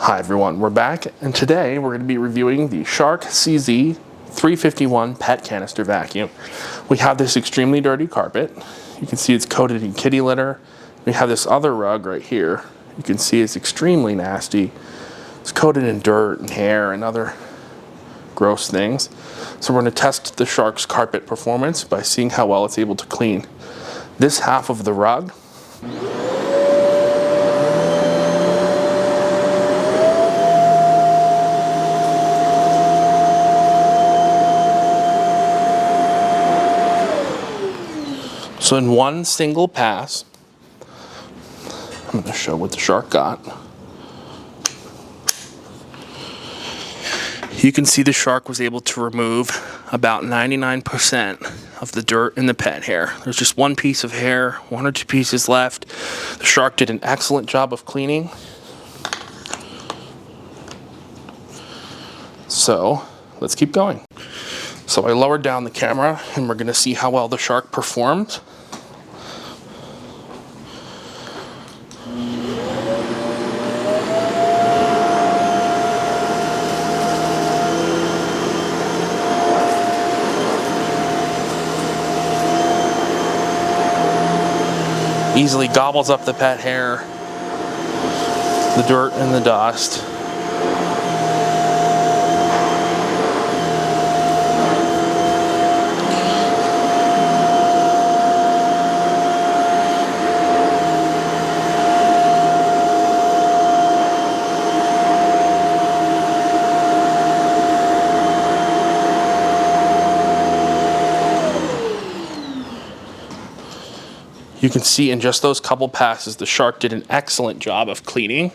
Hi everyone, we're back, and today we're going to be reviewing the Shark CZ351 pet canister vacuum. We have this extremely dirty carpet. You can see it's coated in kitty litter. We have this other rug right here. You can see it's extremely nasty. It's coated in dirt and hair and other gross things. So we're going to test the Shark's carpet performance by seeing how well it's able to clean this half of the rug. So in one single pass, I'm going to show what the Shark got. You can see the Shark was able to remove about 99% of the dirt and the pet hair. There's just one piece of hair, one or two pieces left. The Shark did an excellent job of cleaning. So let's keep going. So I lowered down the camera and we're going to see how well the Shark performed. Easily gobbles up the pet hair, the dirt and the dust. You can see in just those couple passes, the Shark did an excellent job of cleaning.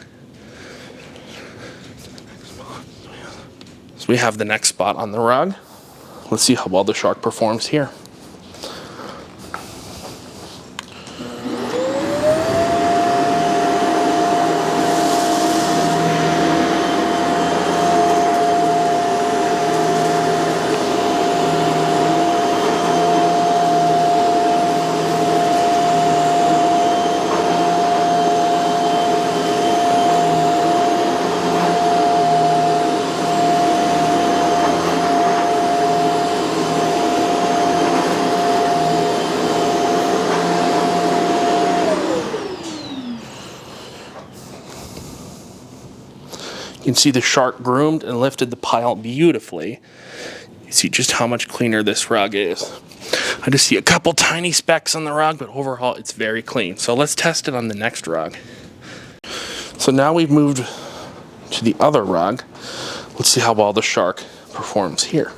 So we have the next spot on the rug. Let's see how well the Shark performs here. You can see the Shark groomed and lifted the pile beautifully. You see just how much cleaner this rug is. I just see a couple tiny specks on the rug, but overall it's very clean. So let's test it on the next rug. So now we've moved to the other rug. Let's see how well the Shark performs here.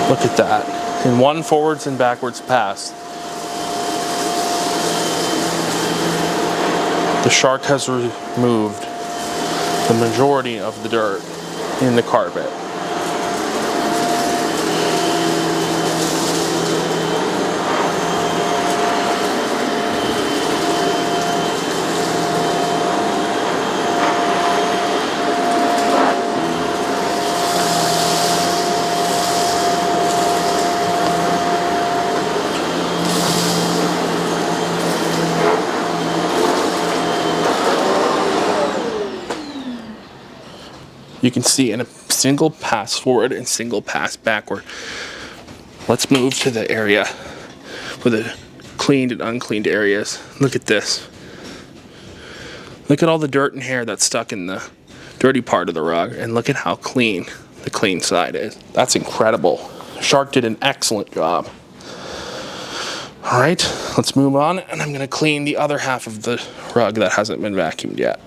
Look at that. In one forwards and backwards pass, the Shark has removed the majority of the dirt in the carpet. You can see in a single pass forward and single pass backward. Let's move to the area with the cleaned and uncleaned areas. Look at this. Look at all the dirt and hair that's stuck in the dirty part of the rug, and look at how clean the clean side is. That's incredible. Shark did an excellent job. All right, let's move on, and I'm gonna clean the other half of the rug that hasn't been vacuumed yet.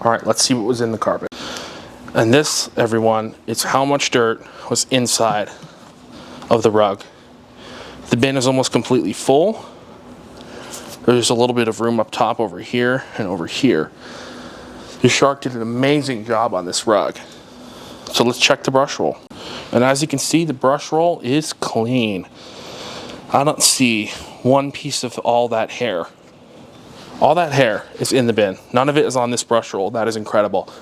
All right, let's see what was in the carpet. And this, everyone, is how much dirt was inside of the rug. The bin is almost completely full. There's a little bit of room up top over here and over here. The Shark did an amazing job on this rug. So let's check the brush roll. And as you can see, the brush roll is clean. I don't see one piece of all that hair. All that hair is in the bin. None of it is on this brush roll. That is incredible.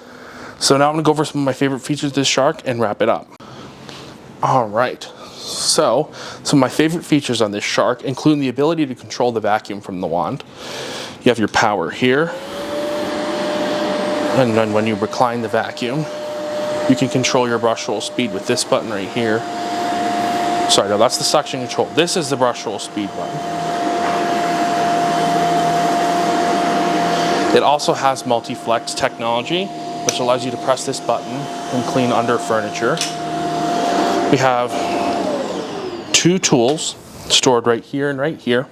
So now I'm gonna go over some of my favorite features of this Shark and wrap it up. All right, so some of my favorite features on this Shark include the ability to control the vacuum from the wand. You have your power here. And then when you recline the vacuum, you can control your brush roll speed with this button right here. Sorry, no, that's the suction control. This is the brush roll speed button. It also has multi-flex technology, which allows you to press this button and clean under furniture. We have two tools stored right here and right here.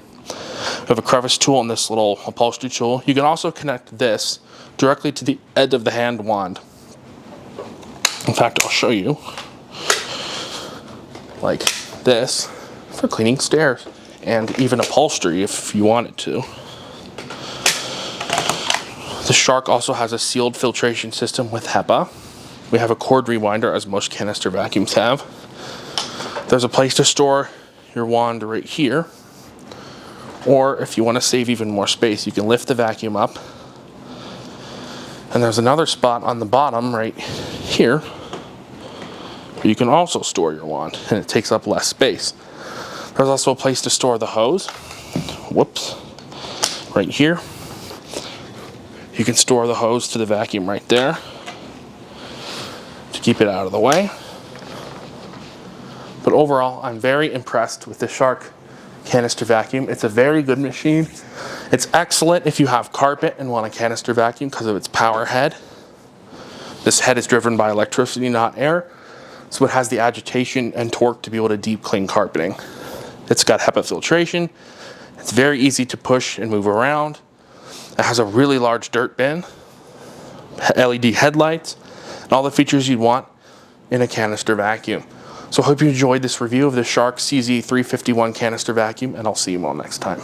We have a crevice tool and this little upholstery tool. You can also connect this directly to the edge of the hand wand. In fact, I'll show you like this for cleaning stairs and even upholstery if you wanted to. The Shark also has a sealed filtration system with HEPA. We have a cord rewinder, as most canister vacuums have. There's a place to store your wand right here. Or if you want to save even more space, you can lift the vacuum up. And there's another spot on the bottom right here where you can also store your wand, and it takes up less space. There's also a place to store the hose. Whoops. Right here. You can store the hose to the vacuum right there to keep it out of the way. But overall, I'm very impressed with the Shark canister vacuum. It's a very good machine. It's excellent if you have carpet and want a canister vacuum because of its power head. This head is driven by electricity, not air, so it has the agitation and torque to be able to deep clean carpeting. It's got HEPA filtration. It's very easy to push and move around. It has a really large dirt bin, LED headlights, and all the features you'd want in a canister vacuum. So I hope you enjoyed this review of the Shark CZ351 canister vacuum, and I'll see you all next time.